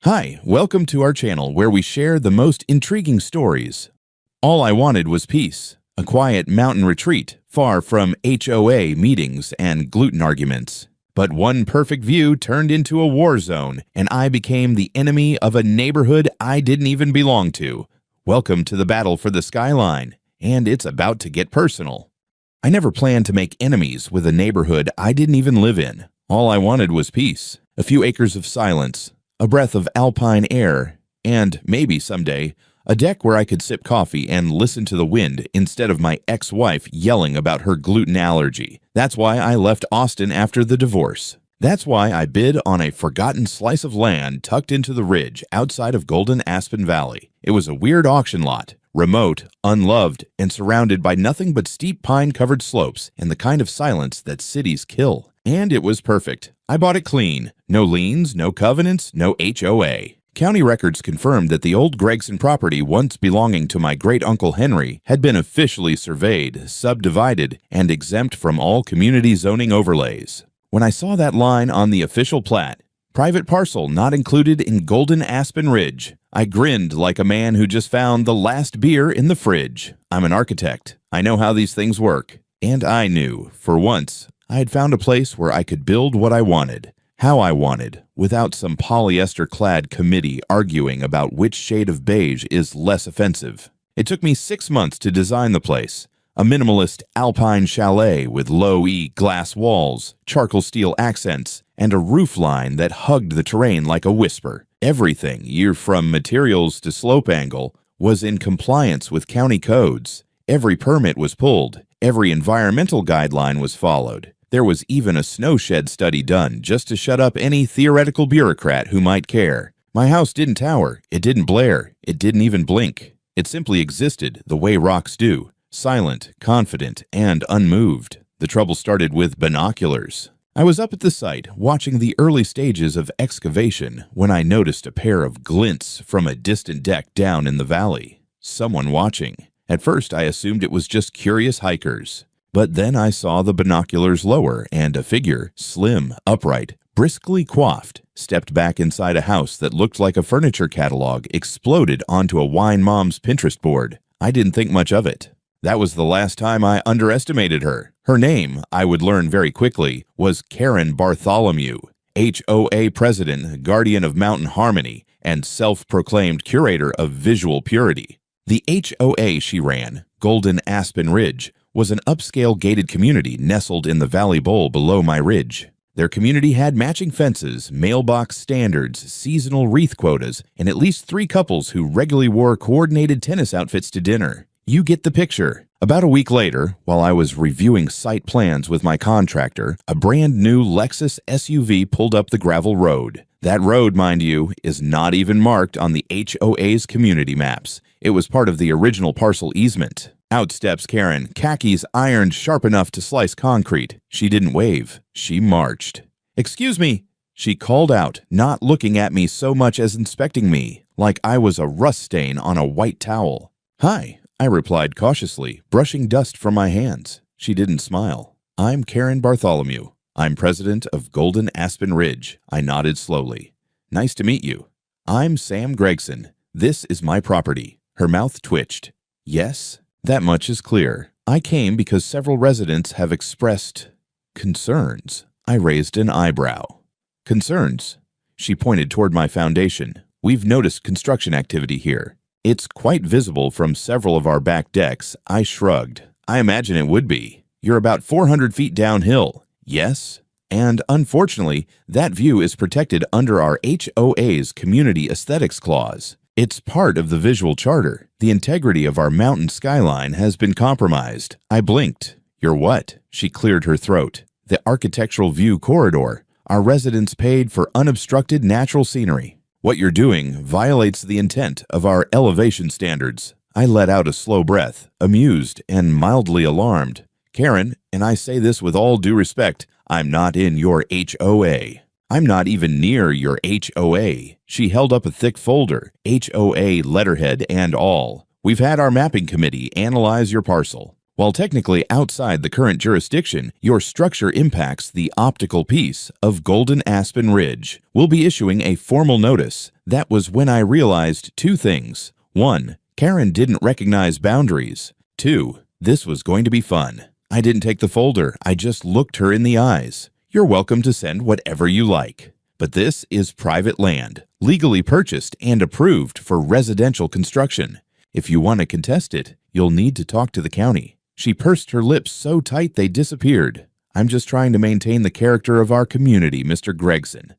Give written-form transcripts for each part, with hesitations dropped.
Hi, welcome to our channel where we share the most intriguing stories. All I wanted was peace, a quiet mountain retreat far from HOA meetings and gluten arguments. But one perfect view turned into a war zone, and I became the enemy of a neighborhood I didn't even belong to. Welcome to the battle for the skyline, and it's about to get personal. I never planned to make enemies with a neighborhood I didn't even live in. All I wanted was peace, a few acres of silence, a breath of alpine air, and maybe someday, a deck where I could sip coffee and listen to the wind instead of my ex-wife yelling about her gluten allergy. That's why I left Austin after the divorce. That's why I bid on a forgotten slice of land tucked into the ridge outside of Golden Aspen Valley. It was a weird auction lot, remote, unloved, and surrounded by nothing but steep pine-covered slopes and the kind of silence that cities kill. And it was perfect. I bought it clean. No liens, no covenants, no HOA. County records confirmed that the old Gregson property, once belonging to my great-uncle Henry, had been officially surveyed, subdivided, and exempt from all community zoning overlays. When I saw that line on the official plat, private parcel not included in Golden Aspen Ridge, I grinned like a man who just found the last beer in the fridge. I'm an architect. I know how these things work. And I knew, for once, I had found a place where I could build what I wanted, how I wanted, without some polyester-clad committee arguing about which shade of beige is less offensive. It took me 6 months to design the place, a minimalist alpine chalet with low-E glass walls, charcoal steel accents, and a roof line that hugged the terrain like a whisper. Everything, from materials to slope angle, was in compliance with county codes. Every permit was pulled. Every environmental guideline was followed. There was even a snow shed study done just to shut up any theoretical bureaucrat who might care. My house didn't tower, it didn't blare, it didn't even blink. It simply existed the way rocks do, silent, confident, and unmoved. The trouble started with binoculars. I was up at the site watching the early stages of excavation when I noticed a pair of glints from a distant deck down in the valley. Someone watching. At first I assumed it was just curious hikers. But then I saw the binoculars lower and a figure, slim, upright, briskly coiffed, stepped back inside a house that looked like a furniture catalog exploded onto a wine mom's Pinterest board. I didn't think much of it. That was the last time I underestimated her. Her name, I would learn very quickly, was Karen Bartholomew, HOA president, guardian of mountain harmony, and self-proclaimed curator of visual purity. The HOA she ran, Golden Aspen Ridge, was an upscale gated community nestled in the valley bowl below my ridge. Their community had matching fences, mailbox standards, seasonal wreath quotas, and at least 3 couples who regularly wore coordinated tennis outfits to dinner. You get the picture. About a week later, while I was reviewing site plans with my contractor, a brand new Lexus SUV pulled up the gravel road. That road, mind you, is not even marked on the HOA's community maps. It was part of the original parcel easement. Out steps Karen, khakis ironed sharp enough to slice concrete. She didn't wave. She marched. "Excuse me," she called out, not looking at me so much as inspecting me, like I was a rust stain on a white towel. "Hi," I replied cautiously, brushing dust from my hands. She didn't smile. "I'm Karen Bartholomew. I'm president of Golden Aspen Ridge." I nodded slowly. "Nice to meet you. I'm Sam Gregson. This is my property." Her mouth twitched. "Yes? That much is clear. I came because several residents have expressed concerns." I raised an eyebrow. "Concerns?" She pointed toward my foundation. "We've noticed construction activity here. It's quite visible from several of our back decks." I shrugged. "I imagine it would be. You're about 400 feet downhill." "Yes? And unfortunately, that view is protected under our HOA's Community Aesthetics Clause. It's part of the visual charter. The integrity of our mountain skyline has been compromised." I blinked. "You're what?" She cleared her throat. "The architectural view corridor. Our residents paid for unobstructed natural scenery. What you're doing violates the intent of our elevation standards." I let out a slow breath, amused and mildly alarmed. "Karen, and I say this with all due respect, I'm not in your HOA. I'm not even near your HOA." She held up a thick folder, HOA letterhead and all. "We've had our mapping committee analyze your parcel. While technically outside the current jurisdiction, your structure impacts the optical piece of Golden Aspen Ridge. We'll be issuing a formal notice. That was when I realized two things. 1. Karen didn't recognize boundaries. 2. This was going to be fun. I didn't take the folder, I just looked her in the eyes. You're welcome to send whatever you like. But this is private land, legally purchased and approved for residential construction. If you want to contest it, you'll need to talk to the county. She pursed her lips so tight they disappeared. I'm just trying to maintain the character of our community, Mr. Gregson.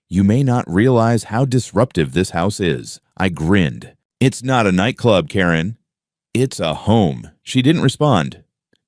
You may not realize how disruptive this house is. I grinned. It's not a nightclub, Karen. It's a home. She didn't respond.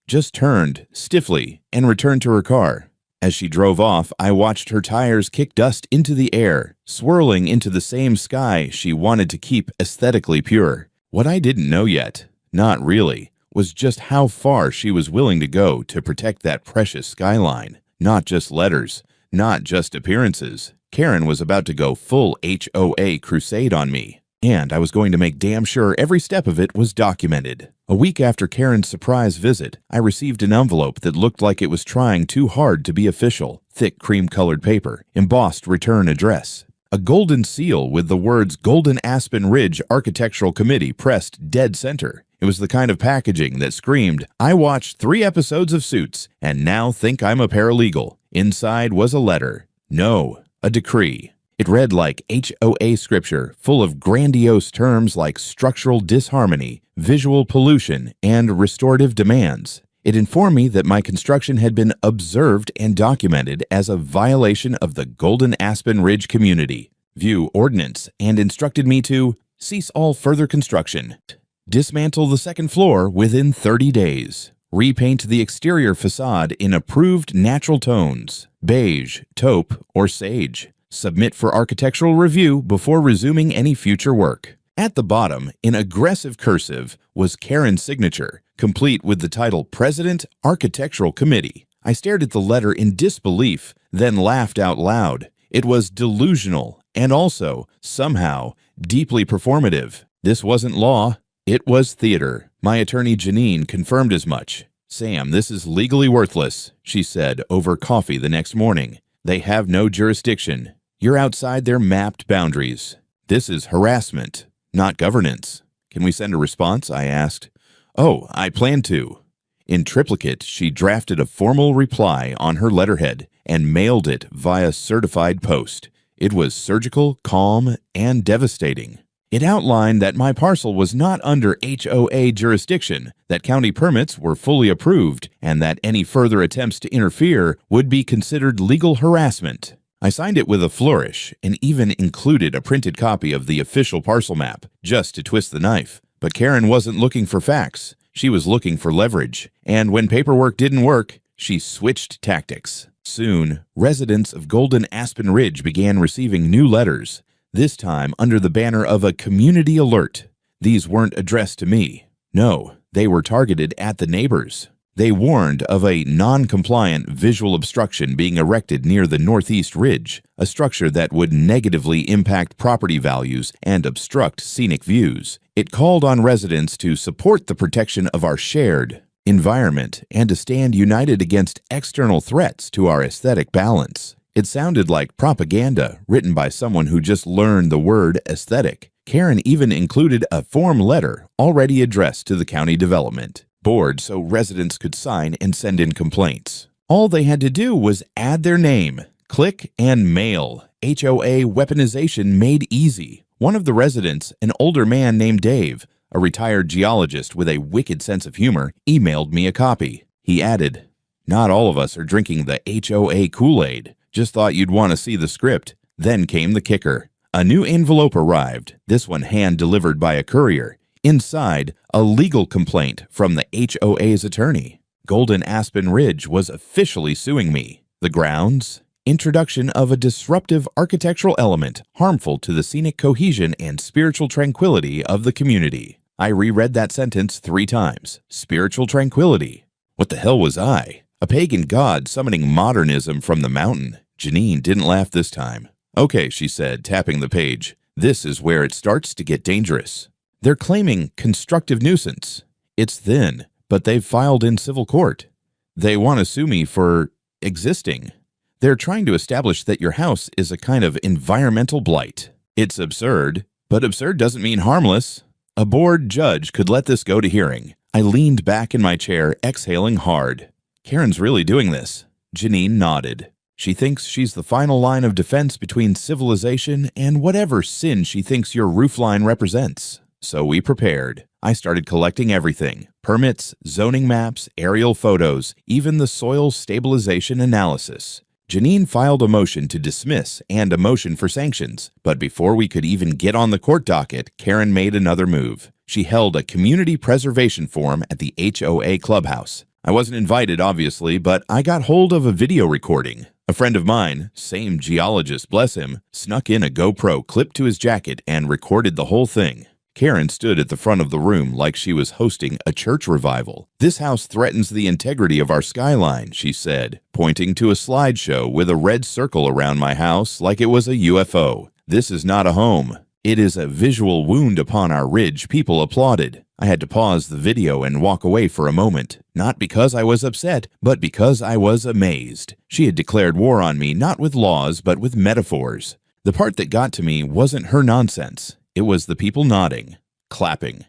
Just turned, stiffly, and returned to her car. As she drove off, I watched her tires kick dust into the air, swirling into the same sky she wanted to keep aesthetically pure. What I didn't know yet, not really, was just how far she was willing to go to protect that precious skyline. Not just letters, not just appearances. Karen was about to go full HOA crusade on me, and I was going to make damn sure every step of it was documented. A week after Karen's surprise visit, I received an envelope that looked like it was trying too hard to be official. Thick cream-colored paper, embossed return address. A golden seal with the words Golden Aspen Ridge Architectural Committee pressed dead center. It was the kind of packaging that screamed, I watched 3 episodes of Suits and now think I'm a paralegal. Inside was a letter. No, a decree. It read like HOA scripture, full of grandiose terms like structural disharmony, visual pollution, and restorative demands. It informed me that my construction had been observed and documented as a violation of the Golden Aspen Ridge Community View Ordinance and instructed me to cease all further construction, dismantle the second floor within 30 days, repaint the exterior facade in approved natural tones, beige, taupe, or sage, submit for architectural review before resuming any future work. At the bottom, in aggressive cursive, was Karen's signature, complete with the title President, Architectural Committee. I stared at the letter in disbelief, then laughed out loud. It was delusional and also, somehow, deeply performative. This wasn't law. It was theater. My attorney Janine confirmed as much. Sam, this is legally worthless, she said over coffee the next morning. They have no jurisdiction. You're outside their mapped boundaries. This is harassment, not governance. Can we send a response? I asked. Oh, I plan to. In triplicate, she drafted a formal reply on her letterhead and mailed it via certified post. It was surgical, calm, and devastating. It outlined that my parcel was not under HOA jurisdiction, that county permits were fully approved, and that any further attempts to interfere would be considered legal harassment. I signed it with a flourish and even included a printed copy of the official parcel map, just to twist the knife. But Karen wasn't looking for facts. She was looking for leverage. And when paperwork didn't work, she switched tactics. Soon, residents of Golden Aspen Ridge began receiving new letters, this time under the banner of a community alert. These weren't addressed to me. No, they were targeted at the neighbors. They warned of a non-compliant visual obstruction being erected near the northeast ridge, a structure that would negatively impact property values and obstruct scenic views. It called on residents to support the protection of our shared environment and to stand united against external threats to our aesthetic balance. It sounded like propaganda written by someone who just learned the word aesthetic. Karen even included a form letter already addressed to the county development board so residents could sign and send in complaints. All they had to do was add their name, click, and mail. HOA weaponization made easy. One of the residents, an older man named Dave, a retired geologist with a wicked sense of humor, emailed me a copy. He added, "Not all of us are drinking the HOA Kool-Aid. Just thought you'd want to see the script." Then came the kicker. A new envelope arrived, this one hand-delivered by a courier. Inside, a legal complaint from the HOA's attorney. Golden Aspen Ridge was officially suing me. The grounds? Introduction of a disruptive architectural element harmful to the scenic cohesion and spiritual tranquility of the community. I reread that sentence 3 times. Spiritual tranquility. What the hell was I? A pagan god summoning modernism from the mountain. Janine didn't laugh this time. "Okay," she said, tapping the page. "This is where it starts to get dangerous. They're claiming constructive nuisance. It's thin, but they've filed in civil court. They want to sue me for existing. They're trying to establish that your house is a kind of environmental blight. It's absurd, but absurd doesn't mean harmless. A bored judge could let this go to hearing. I leaned back in my chair, exhaling hard. Karen's really doing this. Janine nodded. She thinks she's the final line of defense between civilization and whatever sin she thinks your roofline represents. So we prepared. I started collecting everything: permits, zoning maps, aerial photos, even the soil stabilization analysis. Janine filed a motion to dismiss and a motion for sanctions, but before we could even get on the court docket, Karen made another move. She held a community preservation forum at the HOA clubhouse. I wasn't invited, obviously, but I got hold of a video recording. A friend of mine, same geologist, bless him, snuck in a GoPro clipped to his jacket and recorded the whole thing. Karen stood at the front of the room like she was hosting a church revival. "This house threatens the integrity of our skyline," she said, pointing to a slideshow with a red circle around my house like it was a UFO. "This is not a home. It is a visual wound upon our ridge." People applauded. I had to pause the video and walk away for a moment, not because I was upset, but because I was amazed. She had declared war on me, not with laws, but with metaphors. The part that got to me wasn't her nonsense. It was the people nodding, clapping,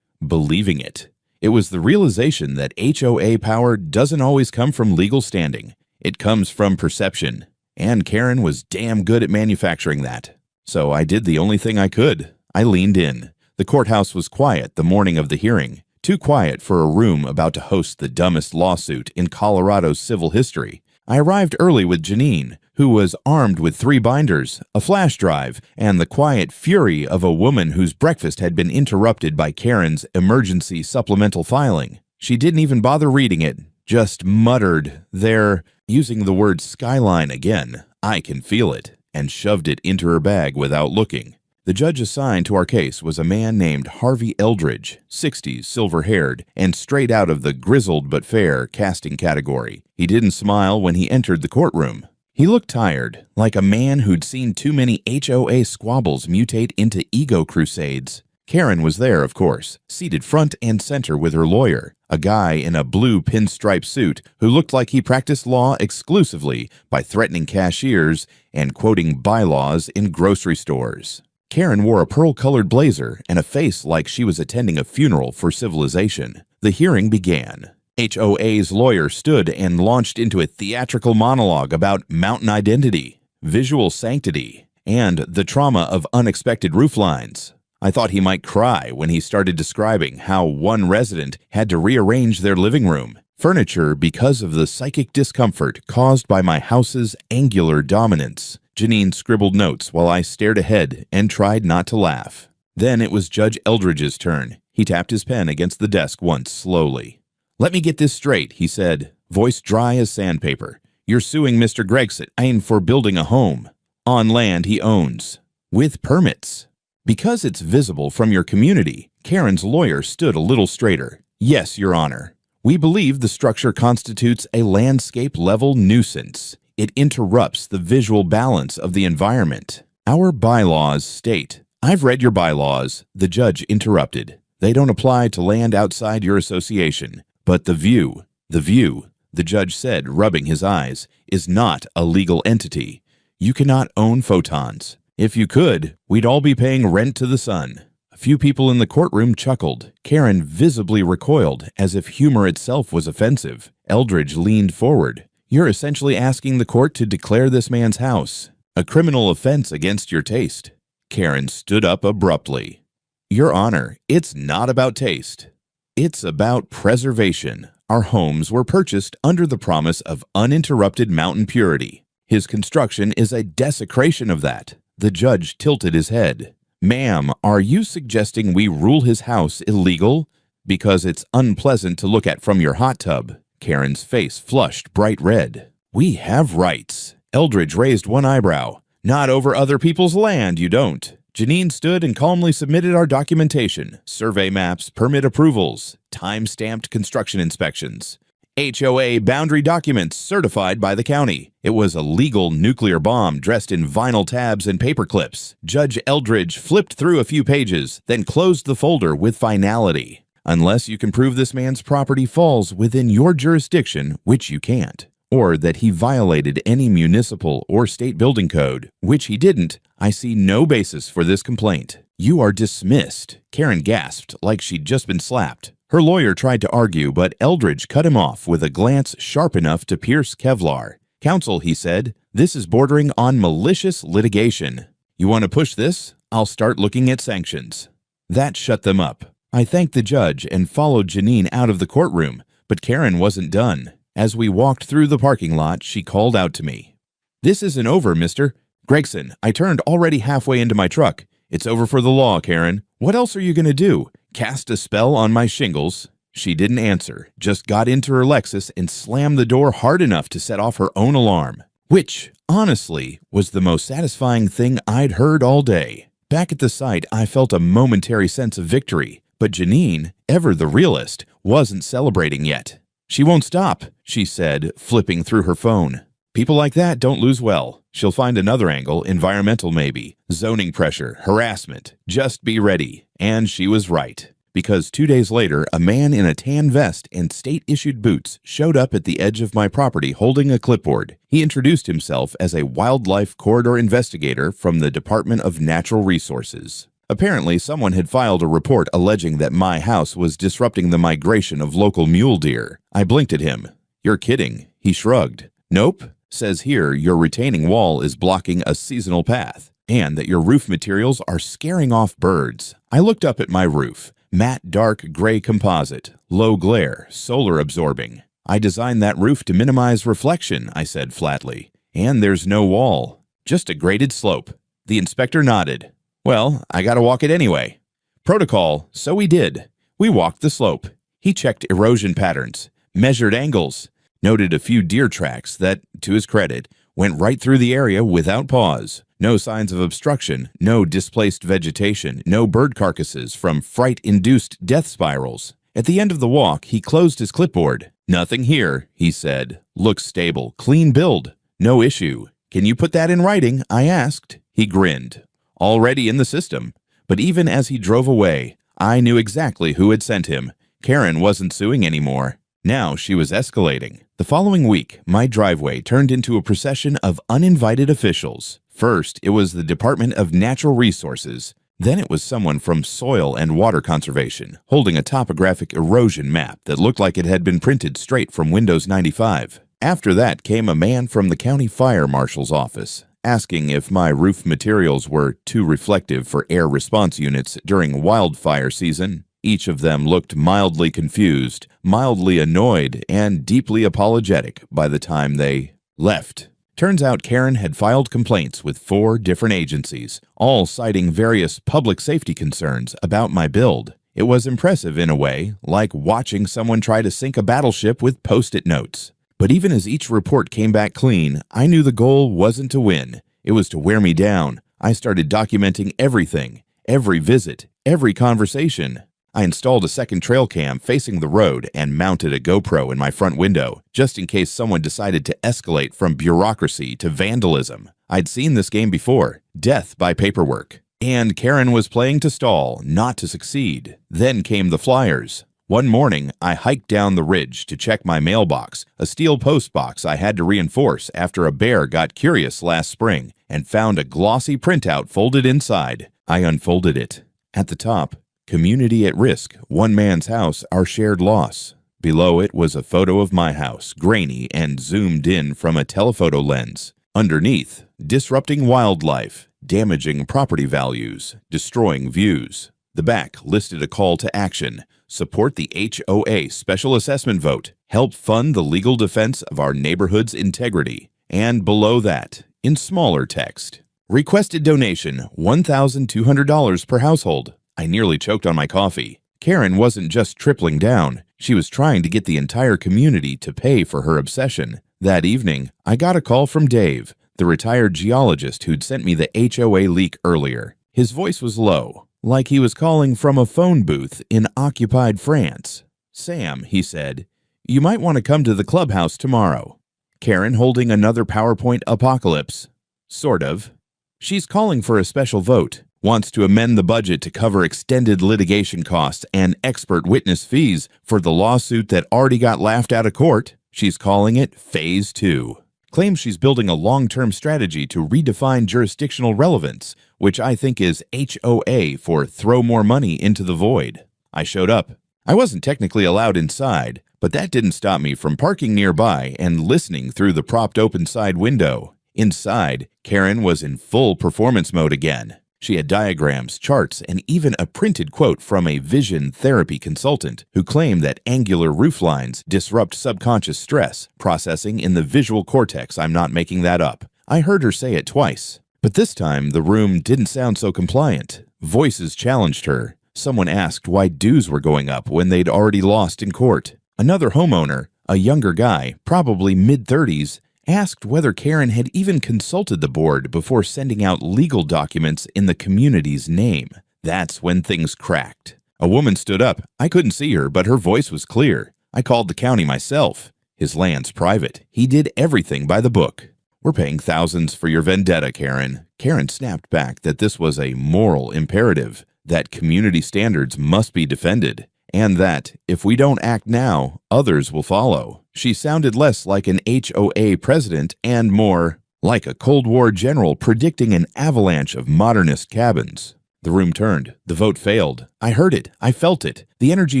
believing it. It was the realization that HOA power doesn't always come from legal standing. It comes from perception. And Karen was damn good at manufacturing that. So I did the only thing I could. I leaned in. The courthouse was quiet the morning of the hearing. Too quiet for a room about to host the dumbest lawsuit in Colorado's civil history. I arrived early with Janine, who was armed with 3 binders, a flash drive, and the quiet fury of a woman whose breakfast had been interrupted by Karen's emergency supplemental filing. She didn't even bother reading it, just muttered, "There," using the word skyline again. I can feel it, and shoved it into her bag without looking. The judge assigned to our case was a man named Harvey Eldridge, 60s, silver-haired, and straight out of the grizzled but fair casting category. He didn't smile when he entered the courtroom. He looked tired, like a man who'd seen too many HOA squabbles mutate into ego crusades. Karen was there, of course, seated front and center with her lawyer, a guy in a blue pinstripe suit who looked like he practiced law exclusively by threatening cashiers and quoting bylaws in grocery stores. Karen wore a pearl-colored blazer and a face like she was attending a funeral for civilization. The hearing began. HOA's lawyer stood and launched into a theatrical monologue about mountain identity, visual sanctity, and the trauma of unexpected rooflines. I thought he might cry when he started describing how one resident had to rearrange their living room furniture because of the psychic discomfort caused by my house's angular dominance. Janine scribbled notes while I stared ahead and tried not to laugh. Then it was Judge Eldridge's turn. He tapped his pen against the desk once slowly. "Let me get this straight," he said, voice dry as sandpaper. "You're suing Mr. Gregson for building a home on land he owns, with permits. Because it's visible from your community." Karen's lawyer stood a little straighter. "Yes, Your Honor. We believe the structure constitutes a landscape-level nuisance. It interrupts the visual balance of the environment. Our bylaws state—" "I've read your bylaws," the judge interrupted. "They don't apply to land outside your association. But the view, the judge said, rubbing his eyes, is not a legal entity. You cannot own photons. If you could, we'd all be paying rent to the sun." A few people in the courtroom chuckled. Karen visibly recoiled, as if humor itself was offensive. Eldridge leaned forward. "You're essentially asking the court to declare this man's house a criminal offense against your taste." Karen stood up abruptly. "Your Honor, it's not about taste. It's about preservation. Our homes were purchased under the promise of uninterrupted mountain purity. His construction is a desecration of that." The judge tilted his head. "Ma'am, are you suggesting we rule his house illegal because it's unpleasant to look at from your hot tub?" Karen's face flushed bright red. "We have rights." Eldridge raised one eyebrow. "Not over other people's land, you don't." Janine stood and calmly submitted our documentation: survey maps, permit approvals, time-stamped construction inspections, HOA boundary documents certified by the county. It was a legal nuclear bomb dressed in vinyl tabs and paper clips. Judge Eldridge flipped through a few pages, then closed the folder with finality. unless you can prove this man's property falls within your jurisdiction, which you can't, or that he violated any municipal or state building code, which he didn't, I see no basis for this complaint. You are dismissed." Karen gasped like she'd just been slapped. Her lawyer tried to argue, but Eldridge cut him off with a glance sharp enough to pierce Kevlar. "Counsel," he said, "this is bordering on malicious litigation. You want to push this? I'll start looking at sanctions." That shut them up. I thanked the judge and followed Janine out of the courtroom, but Karen wasn't done. As we walked through the parking lot, she called out to me. "This isn't over, mister." "Gregson, I turned already halfway into my truck. It's over for the law, Karen. What else are you going to do? Cast a spell on my shingles?" She didn't answer, just got into her Lexus and slammed the door hard enough to set off her own alarm, which, honestly, was the most satisfying thing I'd heard all day. Back at the site, I felt a momentary sense of victory, but Janine, ever the realist, wasn't celebrating yet. "She won't stop," she said, flipping through her phone. "People like that don't lose well. She'll find another angle, environmental maybe, zoning pressure, harassment. Just be ready." And she was right. Because 2 days later, a man in a tan vest and state-issued boots showed up at the edge of my property holding a clipboard. He introduced himself as a wildlife corridor investigator from the Department of Natural Resources. Apparently, someone had filed a report alleging that my house was disrupting the migration of local mule deer. I blinked at him. "You're kidding." He shrugged. "Nope. Says here your retaining wall is blocking a seasonal path, and that your roof materials are scaring off birds." I looked up at my roof. Matte dark gray composite, low glare, solar absorbing. "I designed that roof to minimize reflection," I said flatly. "And there's no wall, just a graded slope." The inspector nodded. "Well, I gotta walk it anyway." "Protocol, so we did." We walked the slope. He checked erosion patterns, measured angles, noted a few deer tracks that, to his credit, went right through the area without pause. No signs of obstruction, no displaced vegetation, no bird carcasses from fright-induced death spirals. At the end of the walk, he closed his clipboard. "Nothing here," he said. "Looks stable, clean build, no issue." "Can you put that in writing?" I asked. He grinned. "Already in the system." But even as he drove away, I knew exactly who had sent him. Karen wasn't suing anymore. Now she was escalating. The following week, my driveway turned into a procession of uninvited officials. First, it was the Department of Natural Resources. Then it was someone from Soil and Water Conservation, holding a topographic erosion map that looked like it had been printed straight from Windows 95. After that came a man from the county fire marshal's office, asking if my roof materials were too reflective for air response units during wildfire season. Each of them looked mildly confused, mildly annoyed, and deeply apologetic by the time they left. Turns out Karen had filed complaints with 4 different agencies, all citing various public safety concerns about my build. It was impressive in a way, like watching someone try to sink a battleship with Post-it notes. But even as each report came back clean, I knew the goal wasn't to win. It was to wear me down. I started documenting everything, every visit, every conversation. I installed a second trail cam facing the road and mounted a GoPro in my front window, just in case someone decided to escalate from bureaucracy to vandalism. I'd seen this game before, death by paperwork. And Karen was playing to stall, not to succeed. Then came the flyers. One morning, I hiked down the ridge to check my mailbox, a steel post box I had to reinforce after a bear got curious last spring, and found a glossy printout folded inside. I unfolded it. At the top, "Community at risk, one man's house, our shared loss." Below it was a photo of my house, grainy and zoomed in from a telephoto lens. Underneath, "Disrupting wildlife, damaging property values, destroying views." The back listed a call to action: support the HOA special assessment vote, help fund the legal defense of our neighborhood's integrity. And below that, in smaller text, "Requested donation, $1,200 per household." I nearly choked on my coffee. Karen wasn't just tripling down. She was trying to get the entire community to pay for her obsession. That evening, I got a call from Dave, the retired geologist who'd sent me the HOA leak earlier. His voice was low, like he was calling from a phone booth in occupied France. "Sam," he said, "you might want to come to the clubhouse tomorrow." Karen holding another PowerPoint apocalypse. Sort of. "She's calling for a special vote. Wants to amend the budget to cover extended litigation costs and expert witness fees for the lawsuit that already got laughed out of court. She's calling it Phase 2. Claims she's building a long-term strategy to redefine jurisdictional relevance, which I think is HOA for throw more money into the void. I showed up. I wasn't technically allowed inside, but that didn't stop me from parking nearby and listening through the propped open side window. Inside, Karen was in full performance mode again. She had diagrams, charts, and even a printed quote from a vision therapy consultant who claimed that angular roof lines disrupt subconscious stress processing in the visual cortex. I'm not making that up. I heard her say it twice. But this time, the room didn't sound so compliant. Voices challenged her. Someone asked why dues were going up when they'd already lost in court. Another homeowner, a younger guy, probably mid-30s, asked whether Karen had even consulted the board before sending out legal documents in the community's name. That's when things cracked. A woman stood up. I couldn't see her, but her voice was clear. I called the county myself. His land's private. He did everything by the book. We're paying thousands for your vendetta, Karen. Karen snapped back that this was a moral imperative, that community standards must be defended, and that, if we don't act now, others will follow. She sounded less like an HOA president and more like a Cold War general predicting an avalanche of modernist cabins. The room turned. The vote failed. I heard it. I felt it. The energy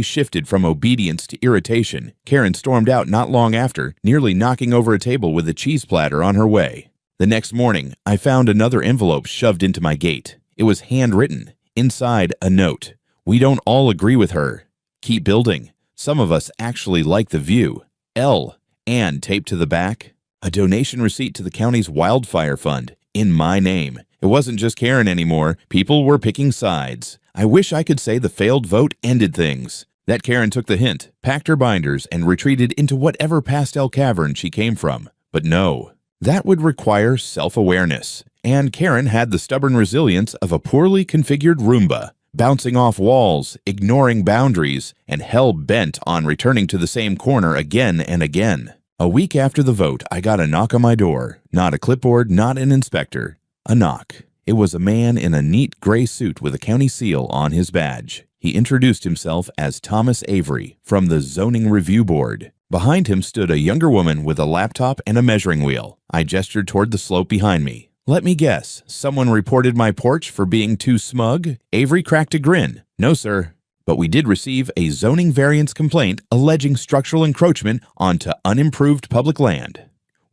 shifted from obedience to irritation. Karen stormed out not long after, nearly knocking over a table with a cheese platter on her way. The next morning, I found another envelope shoved into my gate. It was handwritten. Inside, a note. We don't all agree with her. Keep building. Some of us actually like the view. L. And taped to the back, a donation receipt to the county's wildfire fund, in my name. It wasn't just Karen anymore. People were picking sides. I wish I could say the failed vote ended things. That Karen took the hint, packed her binders, and retreated into whatever pastel cavern she came from. But no, that would require self-awareness. And Karen had the stubborn resilience of a poorly configured Roomba, bouncing off walls, ignoring boundaries, and hell-bent on returning to the same corner again and again. A week after the vote, I got a knock on my door. Not a clipboard, not an inspector. A knock. It was a man in a neat gray suit with a county seal on his badge. He introduced himself as Thomas Avery from the Zoning Review Board. Behind him stood a younger woman with a laptop and a measuring wheel. I gestured toward the slope behind me. Let me guess, someone reported my porch for being too smug? Avery cracked a grin. No, sir. But we did receive a zoning variance complaint alleging structural encroachment onto unimproved public land.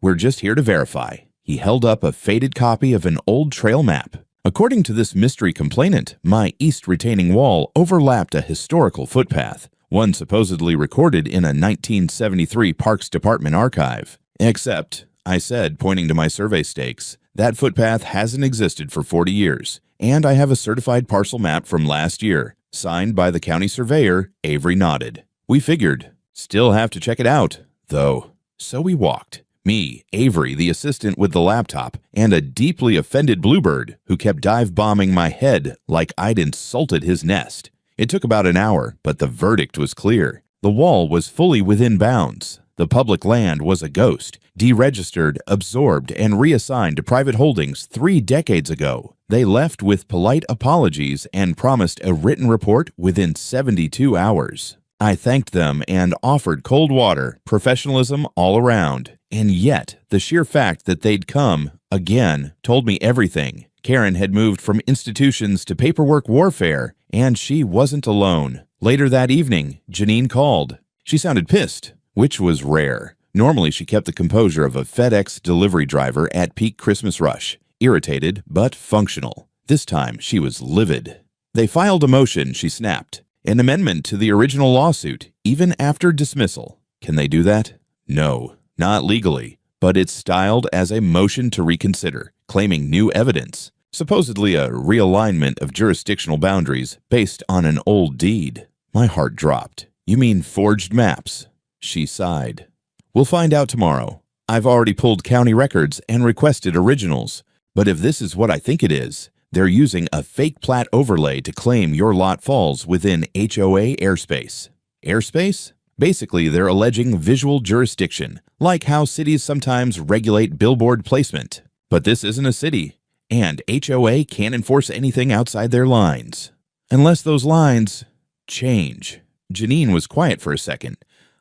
We're just here to verify. He held up a faded copy of an old trail map. According to this mystery complainant, my east retaining wall overlapped a historical footpath, one supposedly recorded in a 1973 Parks Department archive. Except, I said, pointing to my survey stakes, that footpath hasn't existed for 40 years, and I have a certified parcel map from last year, signed by the county surveyor. Avery nodded. We figured. Still have to check it out, though. So we walked. Me, Avery, the assistant with the laptop, and a deeply offended bluebird who kept dive-bombing my head like I'd insulted his nest. It took about an hour, but the verdict was clear. The wall was fully within bounds. The public land was a ghost, deregistered, absorbed, and reassigned to private holdings 3 decades ago. They left with polite apologies and promised a written report within 72 hours. I thanked them and offered cold water, professionalism all around. And yet, the sheer fact that they'd come, again, told me everything. Karen had moved from institutions to paperwork warfare, and she wasn't alone. Later that evening, Janine called. She sounded pissed, which was rare. Normally, she kept the composure of a FedEx delivery driver at peak Christmas rush. Irritated, but functional. This time, she was livid. They filed a motion, she snapped. An amendment to the original lawsuit, even after dismissal. Can they do that? No, not legally. But it's styled as a motion to reconsider, claiming new evidence. Supposedly a realignment of jurisdictional boundaries based on an old deed. My heart dropped. You mean forged maps? She sighed. We'll find out tomorrow. I've already pulled county records and requested originals. But if this is what I think it is, they're using a fake plat overlay to claim your lot falls within HOA airspace. Airspace? Basically, they're alleging visual jurisdiction, like how cities sometimes regulate billboard placement. But this isn't a city, and HOA can't enforce anything outside their lines. Unless those lines change. Janine was quiet for a second.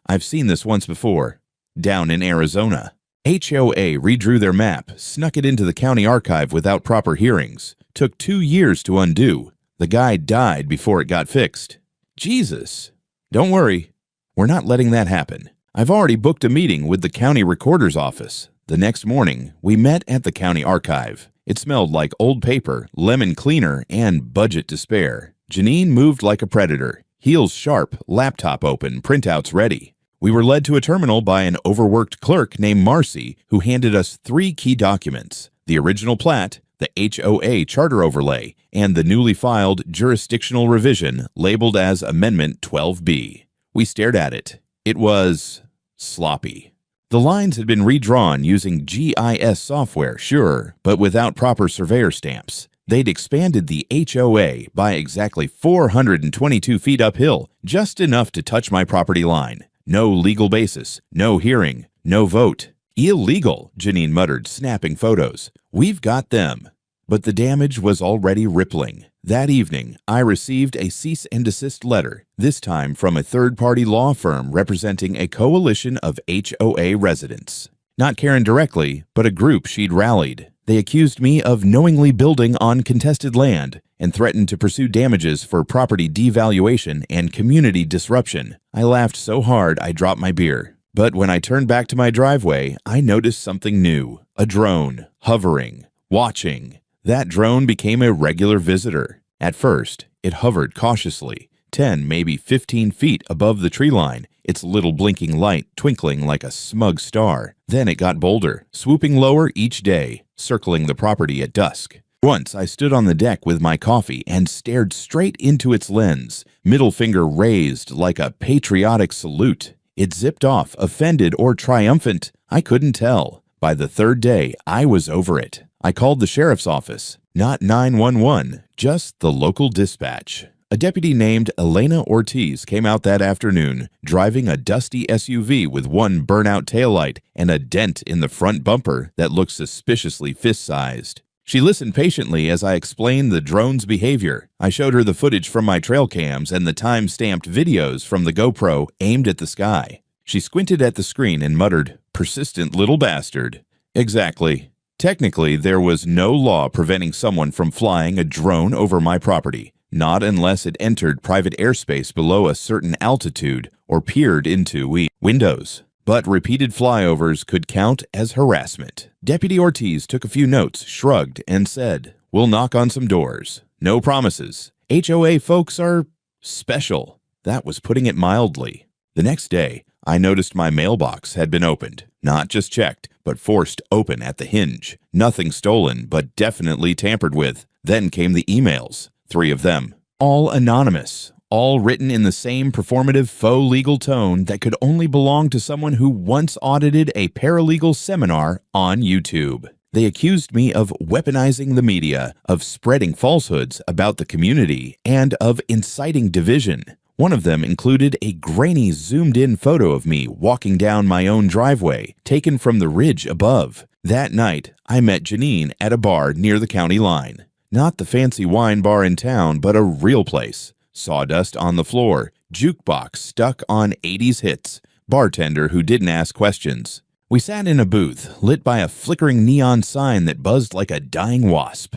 I've seen this once before. Down in Arizona. HOA redrew their map, snuck it into the county archive without proper hearings. Took 2 years to undo. The guy died before it got fixed. Jesus. Don't worry. We're not letting that happen. I've already booked a meeting with the county recorder's office. The next morning, we met at the county archive. It smelled like old paper, lemon cleaner, and budget to spare. Janine moved like a predator. Heels sharp, laptop open, printouts ready. We were led to a terminal by an overworked clerk named Marcy, who handed us 3 key documents: the original plat, the HOA charter overlay, and the newly filed jurisdictional revision labeled as Amendment 12B. We stared at it. It was sloppy. The lines had been redrawn using GIS software, sure, but without proper surveyor stamps. They'd expanded the HOA by exactly 422 feet uphill, just enough to touch my property line. No legal basis, no hearing, no vote. Illegal, Janine muttered, snapping photos. We've got them. But the damage was already rippling. That evening, I received a cease and desist letter, this time from a third-party law firm representing a coalition of HOA residents. Not Karen directly, but a group she'd rallied. They accused me of knowingly building on contested land and threatened to pursue damages for property devaluation and community disruption. I laughed so hard I dropped my beer. But when I turned back to my driveway, I noticed something new. A drone, hovering, watching. That drone became a regular visitor. At first, it hovered cautiously, 10, maybe 15 feet above the tree line, its little blinking light twinkling like a smug star. Then it got bolder, swooping lower each day, circling the property at dusk. Once I stood on the deck with my coffee and stared straight into its lens, middle finger raised like a patriotic salute. It zipped off, offended or triumphant. I couldn't tell. By the third day, I was over it. I called the sheriff's office. Not 911, just the local dispatch. A deputy named Elena Ortiz came out that afternoon, driving a dusty SUV with one burnout taillight and a dent in the front bumper that looked suspiciously fist-sized. She listened patiently as I explained the drone's behavior. I showed her the footage from my trail cams and the time-stamped videos from the GoPro aimed at the sky. She squinted at the screen and muttered, "Persistent little bastard." Exactly. Technically, there was no law preventing someone from flying a drone over my property, not unless it entered private airspace below a certain altitude or peered into windows. But repeated flyovers could count as harassment. Deputy Ortiz took a few notes, shrugged, and said, "We'll knock on some doors. No promises. HOA folks are special." That was putting it mildly. The next day, I noticed my mailbox had been opened. Not just checked, but forced open at the hinge. Nothing stolen, but definitely tampered with. Then came the emails, 3 of them. All anonymous, all written in the same performative faux legal tone that could only belong to someone who once audited a paralegal seminar on YouTube. They accused me of weaponizing the media, of spreading falsehoods about the community, and of inciting division. One of them included a grainy, zoomed-in photo of me walking down my own driveway, taken from the ridge above. That night, I met Janine at a bar near the county line. Not the fancy wine bar in town, but a real place. Sawdust on the floor, jukebox stuck on 80s hits, bartender who didn't ask questions. We sat in a booth, lit by a flickering neon sign that buzzed like a dying wasp.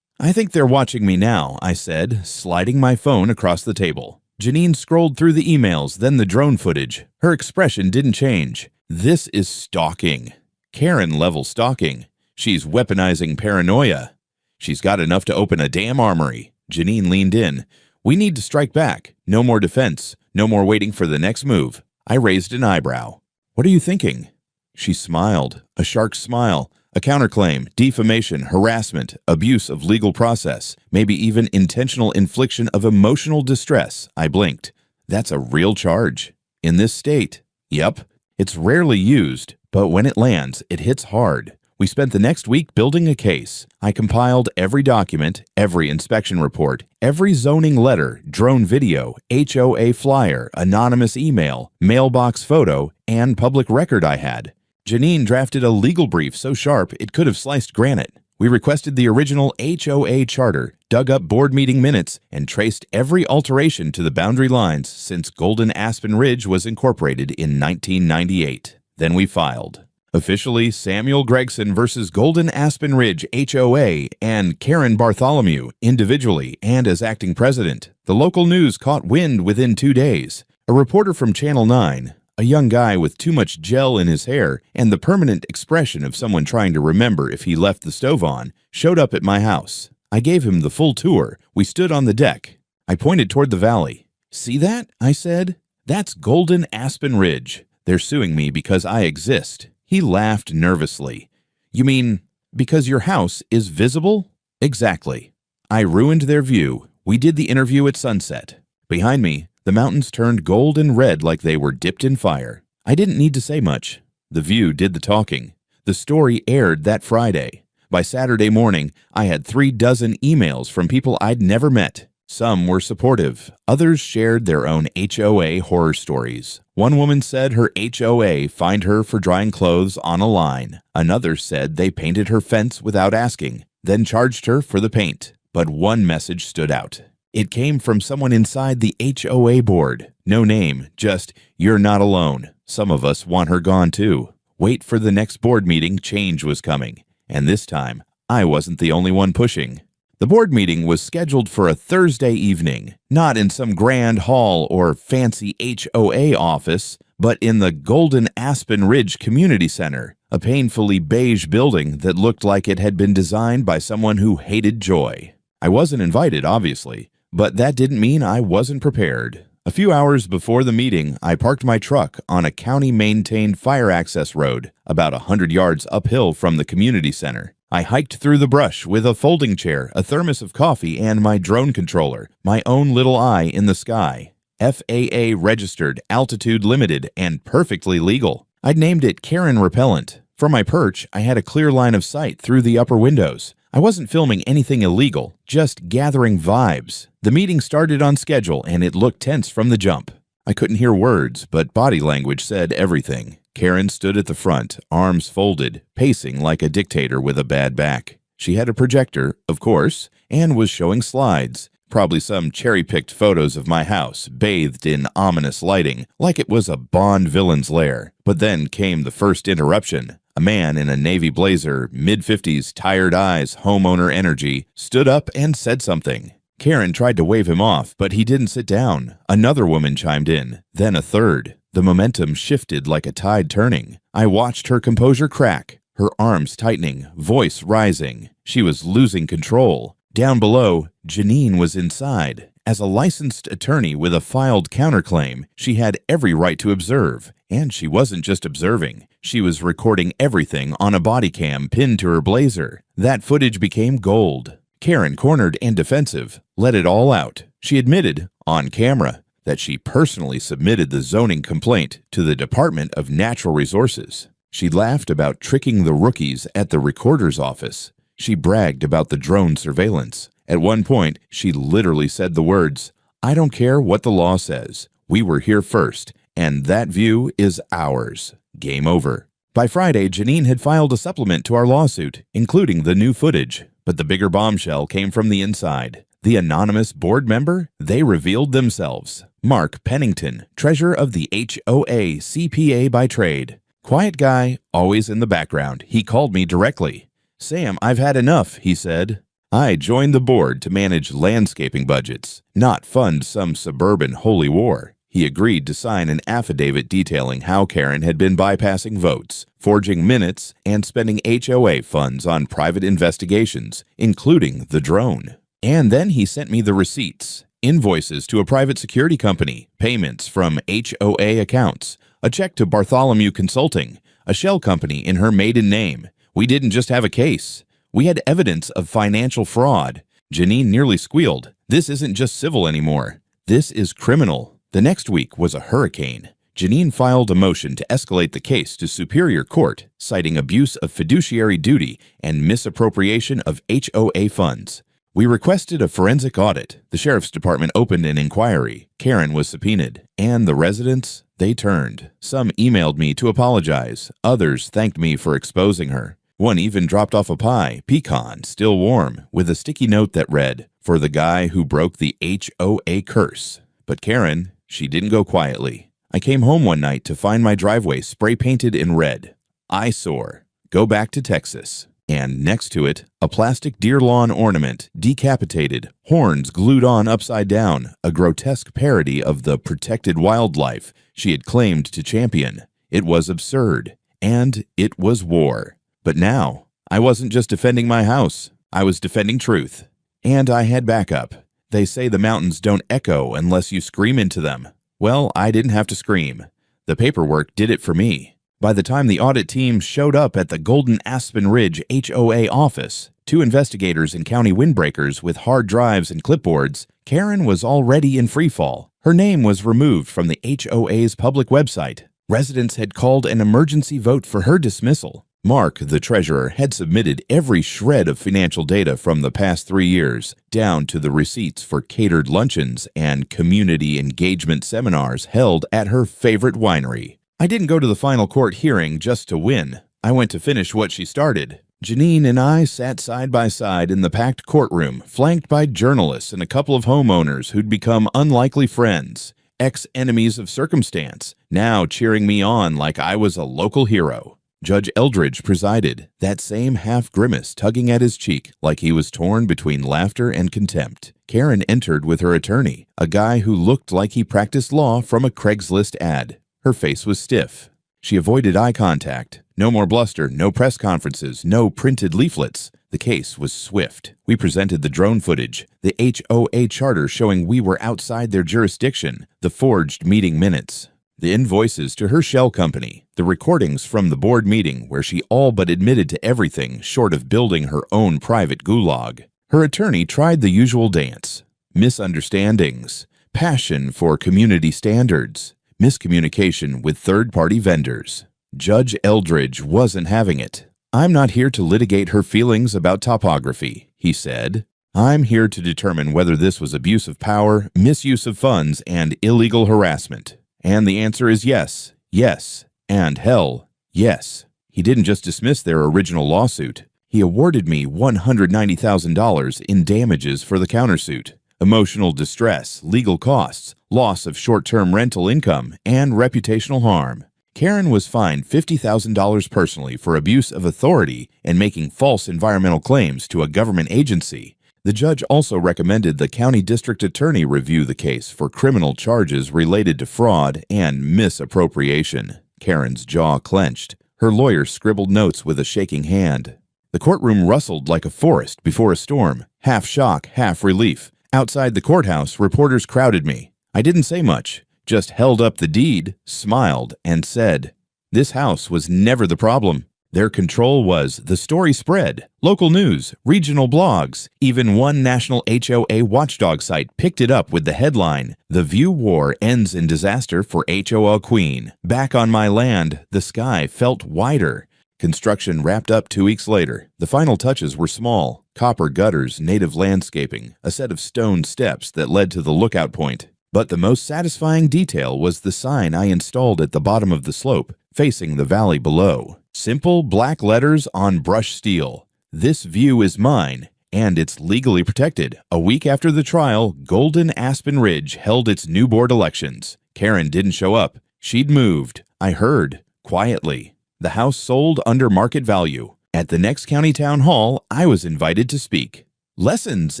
"I think they're watching me now," I said, sliding my phone across the table. Janine scrolled through the emails, then the drone footage. Her expression didn't change. This is stalking. Karen-level stalking. She's weaponizing paranoia. She's got enough to open a damn armory. Janine leaned in. "We need to strike back. No more defense. No more waiting for the next move." I raised an eyebrow. "What are you thinking?" She smiled. A shark smile. A counterclaim, defamation, harassment, abuse of legal process, maybe even intentional infliction of emotional distress. I blinked. That's a real charge. In this state? Yep. It's rarely used, but when it lands, it hits hard. We spent the next week building a case. I compiled every document, every inspection report, every zoning letter, drone video, HOA flyer, anonymous email, mailbox photo, and public record I had. Janine drafted a legal brief so sharp it could have sliced granite. We requested the original HOA charter, dug up board meeting minutes, and traced every alteration to the boundary lines since Golden Aspen Ridge was incorporated in 1998. Then we filed. Officially, Samuel Gregson versus Golden Aspen Ridge HOA and Karen Bartholomew, individually and as acting president. The local news caught wind within 2 days. A reporter from Channel 9, a young guy with too much gel in his hair and the permanent expression of someone trying to remember if he left the stove on, showed up at my house. I gave him the full tour. We stood on the deck. I pointed toward the valley. "See that?" I said. "That's Golden Aspen Ridge. They're suing me because I exist." He laughed nervously. "You mean because your house is visible?" "Exactly. I ruined their view. We did the interview at sunset. Behind me, the mountains turned gold and red like they were dipped in fire. I didn't need to say much. The view did the talking. The story aired that Friday. By Saturday morning, I had 36 emails from people I'd never met. Some were supportive. Others shared their own HOA horror stories. One woman said her HOA fined her for drying clothes on a line. Another said they painted her fence without asking, then charged her for the paint. But one message stood out. It came from someone inside the HOA board. No name, just, "You're not alone. Some of us want her gone too." Wait for the next board meeting, change was coming. And this time, I wasn't the only one pushing. The board meeting was scheduled for a Thursday evening, not in some grand hall or fancy HOA office, but in the Golden Aspen Ridge Community Center, a painfully beige building that looked like it had been designed by someone who hated joy. I wasn't invited, obviously, but that didn't mean I wasn't prepared. A few hours before the meeting, I parked my truck on a county-maintained fire access road about 100 yards uphill from the community center. I hiked through the brush with a folding chair, a thermos of coffee, and my drone controller, my own little eye in the sky. FAA registered, altitude limited, and perfectly legal. I'd named it Karen Repellent. From my perch, I had a clear line of sight through the upper windows. I wasn't filming anything illegal, just gathering vibes. The meeting started on schedule, and it looked tense from the jump. I couldn't hear words, but body language said everything. Karen stood at the front, arms folded, pacing like a dictator with a bad back. She had a projector, of course, and was showing slides, probably some cherry-picked photos of my house, bathed in ominous lighting, like it was a Bond villain's lair. But then came the first interruption. A man in a navy blazer, mid-50s, tired eyes, homeowner energy, stood up and said something. Karen tried to wave him off, but he didn't sit down. Another woman chimed in, then a third. The momentum shifted like a tide turning. I watched her composure crack, her arms tightening, voice rising. She was losing control. Down below, Janine was inside. As a licensed attorney with a filed counterclaim, she had every right to observe. And she wasn't just observing. She was recording everything on a body cam pinned to her blazer. That footage became gold. Karen, cornered and defensive, let it all out. She admitted, on camera, that she personally submitted the zoning complaint to the Department of Natural Resources. She laughed about tricking the rookies at the recorder's office. She bragged about the drone surveillance. At one point, she literally said the words, "I don't care what the law says. We were here first, and that view is ours." Game over. By Friday, Janine had filed a supplement to our lawsuit, including the new footage. But the bigger bombshell came from the inside. The anonymous board member? They revealed themselves. Mark Pennington, treasurer of the HOA, CPA by trade. Quiet guy, always in the background. He called me directly. "Sam, I've had enough," he said. I joined the board to manage landscaping budgets, not fund some suburban holy war. He agreed to sign an affidavit detailing how Karen had been bypassing votes, forging minutes, and spending HOA funds on private investigations, including the drone. And then he sent me the receipts, invoices to a private security company, payments from HOA accounts, a check to Bartholomew Consulting, a shell company in her maiden name. We didn't just have a case. We had evidence of financial fraud. Janine nearly squealed. This isn't just civil anymore. This is criminal. The next week was a hurricane. Janine filed a motion to escalate the case to Superior Court, citing abuse of fiduciary duty and misappropriation of HOA funds. We requested a forensic audit. The sheriff's department opened an inquiry. Karen was subpoenaed. And the residents, they turned. Some emailed me to apologize. Others thanked me for exposing her. One even dropped off a pie, pecan, still warm, with a sticky note that read, "For the guy who broke the HOA curse." But Karen, she didn't go quietly. I came home one night to find my driveway spray-painted in red. "Eyesore. Go back to Texas." And next to it, a plastic deer lawn ornament, decapitated, horns glued on upside down, a grotesque parody of the protected wildlife she had claimed to champion. It was absurd, and it was war. But now, I wasn't just defending my house. I was defending truth. And I had backup. They say the mountains don't echo unless you scream into them. Well, I didn't have to scream. The paperwork did it for me. By the time the audit team showed up at the Golden Aspen Ridge HOA office, 2 investigators and county windbreakers with hard drives and clipboards, Karen was already in freefall. Her name was removed from the HOA's public website. Residents had called an emergency vote for her dismissal. Mark, the treasurer, had submitted every shred of financial data from the past 3 years, down to the receipts for catered luncheons and community engagement seminars held at her favorite winery. I didn't go to the final court hearing just to win. I went to finish what she started. Janine and I sat side by side in the packed courtroom, flanked by journalists and a couple of homeowners who'd become unlikely friends, ex-enemies of circumstance, now cheering me on like I was a local hero. Judge Eldridge presided, that same half-grimace tugging at his cheek like he was torn between laughter and contempt. Karen entered with her attorney, a guy who looked like he practiced law from a Craigslist ad. Her face was stiff. She avoided eye contact. No more bluster, no press conferences, no printed leaflets. The case was swift. We presented the drone footage, the HOA charter showing we were outside their jurisdiction, the forged meeting minutes, the invoices to her shell company, the recordings from the board meeting where she all but admitted to everything short of building her own private gulag. Her attorney tried the usual dance. Misunderstandings, passion for community standards, miscommunication with third-party vendors. Judge Eldridge wasn't having it. "I'm not here to litigate her feelings about topography," he said. "I'm here to determine whether this was abuse of power, misuse of funds, and illegal harassment. And the answer is yes, yes, and hell, yes." He didn't just dismiss their original lawsuit. He awarded me $190,000 in damages for the countersuit. Emotional distress, legal costs, loss of short-term rental income, and reputational harm. Karen was fined $50,000 personally for abuse of authority and making false environmental claims to a government agency. The judge also recommended the county district attorney review the case for criminal charges related to fraud and misappropriation. Karen's jaw clenched. Her lawyer scribbled notes with a shaking hand. The courtroom rustled like a forest before a storm, half shock, half relief. Outside the courthouse, reporters crowded me. I didn't say much, just held up the deed, smiled, and said, "This house was never the problem." Their control was the story spread. Local news, regional blogs, even one national HOA watchdog site picked it up with the headline, "The View War Ends in Disaster for HOA Queen." Back on my land, the sky felt wider. Construction wrapped up 2 weeks later. The final touches were small. Copper gutters, native landscaping, a set of stone steps that led to the lookout point. But the most satisfying detail was the sign I installed at the bottom of the slope, facing the valley below. Simple black letters on brushed steel. "This view is mine, and it's legally protected." A week after the trial, Golden Aspen Ridge held its new board elections. Karen didn't show up. She'd moved. I heard, quietly. The house sold under market value. At the next county town hall, I was invited to speak. Lessons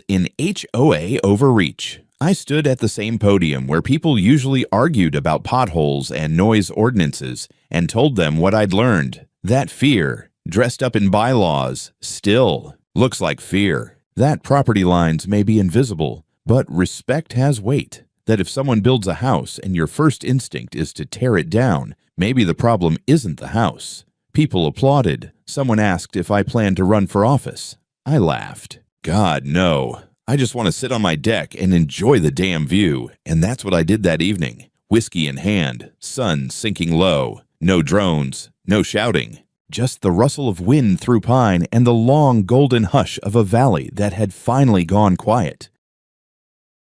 in HOA overreach. I stood at the same podium where people usually argued about potholes and noise ordinances and told them what I'd learned. That fear, dressed up in bylaws, still looks like fear. That property lines may be invisible, but respect has weight. That if someone builds a house and your first instinct is to tear it down, maybe the problem isn't the house. People applauded. Someone asked if I planned to run for office. I laughed. God, no. I just want to sit on my deck and enjoy the damn view. And that's what I did that evening. Whiskey in hand, sun sinking low. No drones, no shouting. Just the rustle of wind through pine and the long golden hush of a valley that had finally gone quiet.